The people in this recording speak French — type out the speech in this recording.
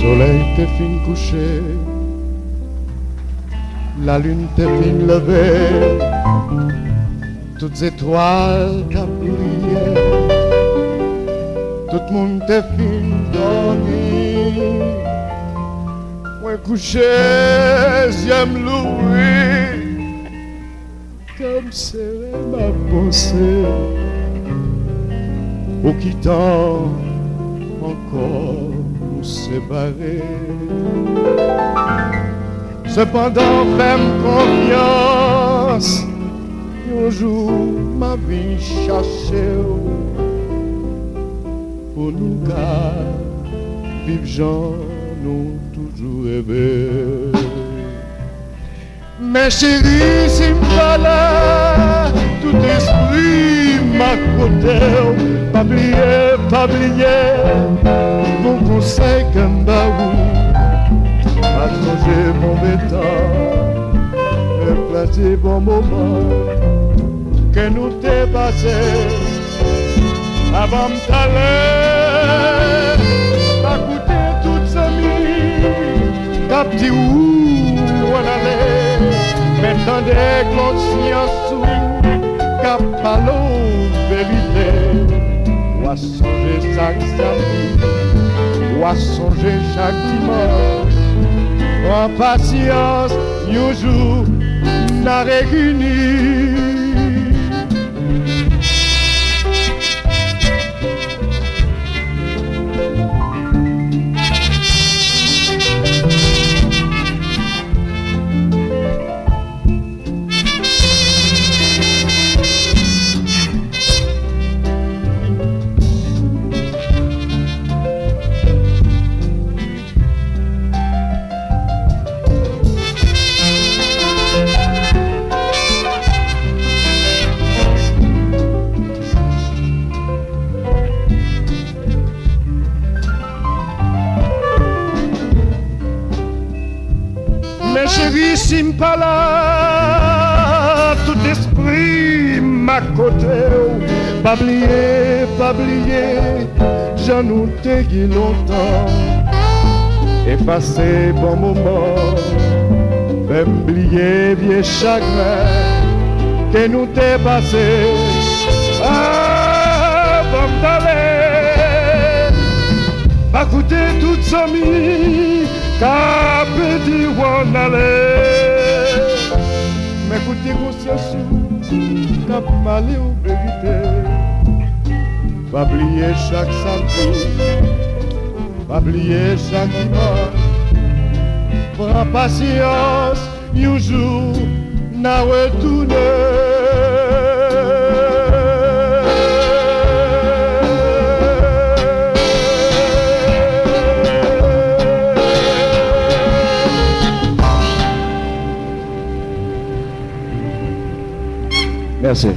soleil t'est fin couché, la lune t'est fin levée, toutes étoiles qui brillé, tout le monde t'est fin dormi. Moi couché, j'aime l'ouvrir, comme c'est ma pensée, au quittant encore nous séparer. Cependant, fais-moi confiance, un jour ma vie chercher pour nous car vivre gens nous toujours rêver. Mais chérie, si m'pas là, tout esprit m'a côté, pas oublier, mon conseil comme baou, pas changer mon état, placer bon moment, que nous t'ai passé, avant m'taler, pas goûter toutes amies, ta petit où on allait, maintenant des consciences cap à l'eau vérité, ou à songer chaque samedi, ou à songer chaque dimanche, en patience, un jour n'a réuni. Mais chérie, si m'pas là, tout esprit m'a côté, pas oublier, j'en ai t'ai longtemps, effacé bon moment, fais m'oublier vieux chagrin, que nous t'ai passé, ah, bon d'aller, pas coûter toutes amies, qu'a petit où on allait, mais écoutez conscience qu'a malé ou vérité, pas oublier chaque samedi, pas oublier chaque dimanche, prends patience, un jour n'a retourné. Merci.